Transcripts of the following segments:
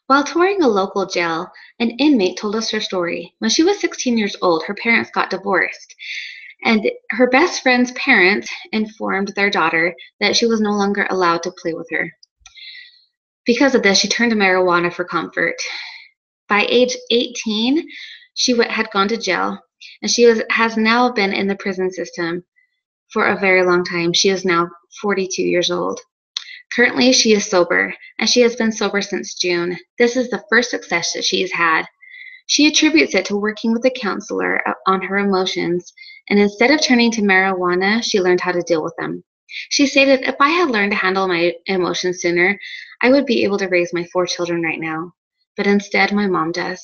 While touring a local jail, an inmate told us her story. When she was 16 years old, her parents got divorced, and her best friend's parents informed their daughter that she was no longer allowed to play with her. Because of this, she turned to marijuana for comfort. By age 18, she had gone to jail, and has now been in the prison system for a very long time. She is now 42 years old. Currently, she is sober, and she has been sober since June. This is the first success that she has had. She attributes it to working with a counselor on her emotions, and instead of turning to marijuana, she learned how to deal with them. She stated, "If I had learned to handle my emotions sooner, I would be able to raise my 4 children right now. But instead, my mom does."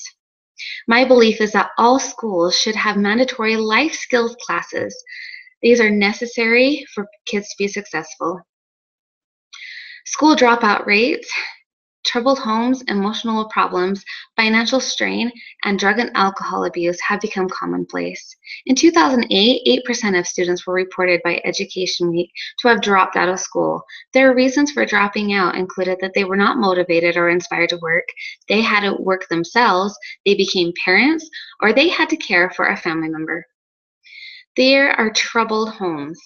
My belief is that all schools should have mandatory life skills classes. These are necessary for kids to be successful. School dropout rates, troubled homes, emotional problems, financial strain, and drug and alcohol abuse have become commonplace. In 2008, 8% of students were reported by Education Week to have dropped out of school. Their reasons for dropping out included that they were not motivated or inspired to work, they had to work themselves, they became parents, or they had to care for a family member. There are troubled homes.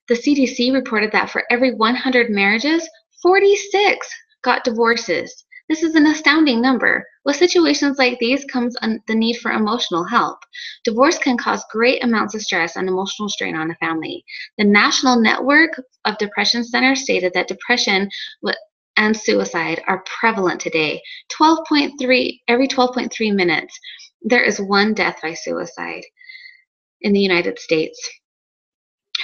The CDC reported that for every 100 marriages, 46 got divorces. This is an astounding number. With situations like these comes the need for emotional help. Divorce can cause great amounts of stress and emotional strain on a family. The National Network of Depression Centers stated that depression and suicide are prevalent today. Every 12.3 minutes, there is one death by suicide in the United States.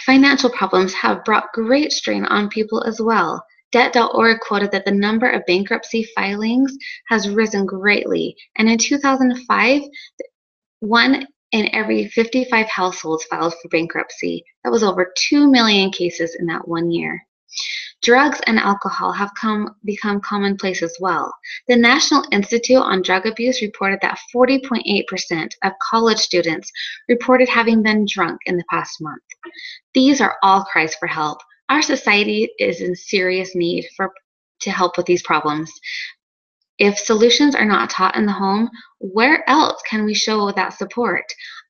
Financial problems have brought great strain on people as well. Debt.org quoted that the number of bankruptcy filings has risen greatly, and in 2005, 1 in every 55 households filed for bankruptcy. That was over 2 million cases in that 1 year. Drugs and alcohol have become commonplace as well. The National Institute on Drug Abuse reported that 40.8% of college students reported having been drunk in the past month. These are all cries for help. Our society is in serious need to help with these problems. If solutions are not taught in the home, where else can we show that support?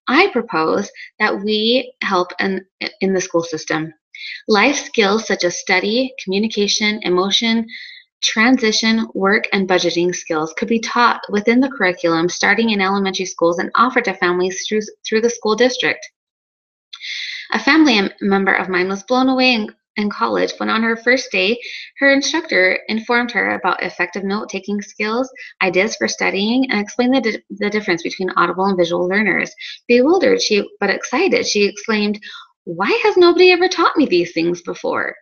I propose that we help in the school system. Life skills such as study, communication, emotion, transition, work, and budgeting skills could be taught within the curriculum starting in elementary schools and offered to families through the school district. A family member of mine was blown away in college when on her first day, her instructor informed her about effective note-taking skills, ideas for studying, and explained the difference between audible and visual learners. Bewildered but excited, she exclaimed, "Why has nobody ever taught me these things before?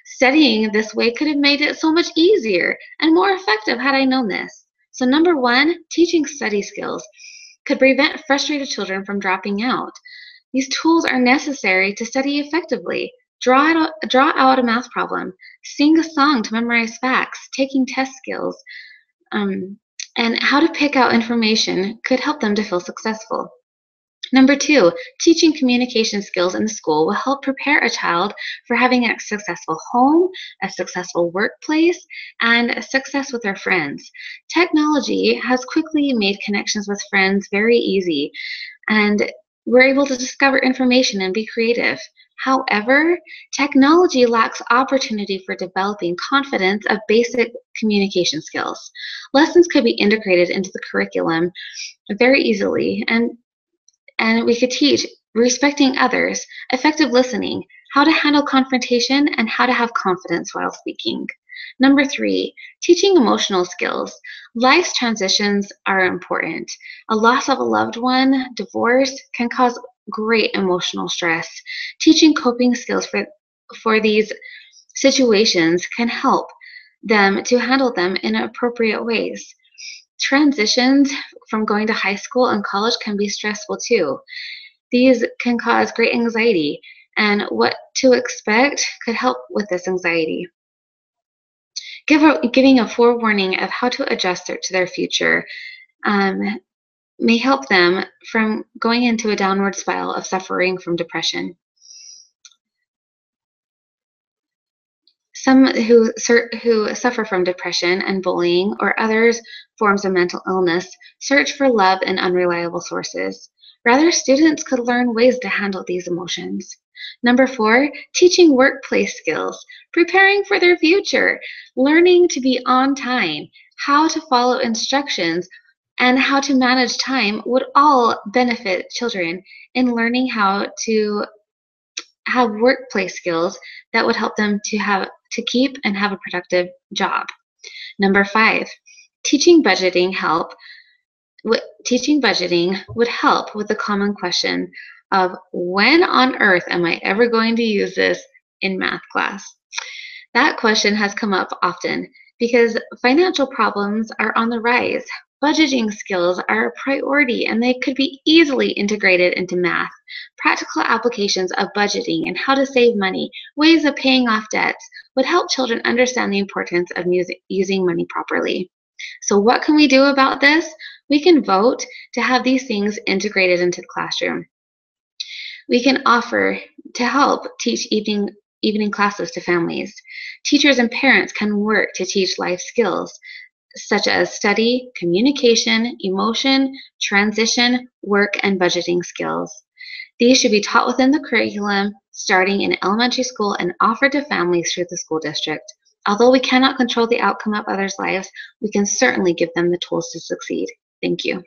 Studying this way could have made it so much easier and more effective had I known this." So number one, teaching study skills could prevent frustrated children from dropping out. These tools are necessary to study effectively. Draw out a math problem, sing a song to memorize facts, taking test skills, and how to pick out information could help them to feel successful. Number two, teaching communication skills in the school will help prepare a child for having a successful home, a successful workplace, and success with their friends. Technology has quickly made connections with friends very easy, and we're able to discover information and be creative. However, technology lacks opportunity for developing confidence of basic communication skills. Lessons could be integrated into the curriculum very easily, and we could teach respecting others, effective listening, how to handle confrontation, and how to have confidence while speaking. Number three, teaching emotional skills. Life's transitions are important. A loss of a loved one, divorce, can cause great emotional stress. Teaching coping skills for these situations can help them to handle them in appropriate ways. Transitions from going to high school and college can be stressful too. These can cause great anxiety, and what to expect could help with this anxiety. Giving a forewarning of how to adjust to their future may help them from going into a downward spiral of suffering from depression. Some who suffer from depression and bullying or other forms of mental illness search for love in unreliable sources. Rather, students could learn ways to handle these emotions. Number 4, teaching workplace skills, preparing for their future, learning to be on time, how to follow instructions, and how to manage time would all benefit children in learning how to have workplace skills that would help them to keep and have a productive job. Number 5, teaching budgeting help. Teaching budgeting would help with the common question of when on earth am I ever going to use this in math class? That question has come up often because financial problems are on the rise. Budgeting skills are a priority and they could be easily integrated into math. Practical applications of budgeting and how to save money, ways of paying off debts, would help children understand the importance of using money properly. So, what can we do about this? We can vote to have these things integrated into the classroom. We can offer to help teach evening classes to families. Teachers and parents can work to teach life skills such as study, communication, emotion, transition, work, and budgeting skills. These should be taught within the curriculum starting in elementary school and offered to families through the school district. Although we cannot control the outcome of others' lives, we can certainly give them the tools to succeed. Thank you.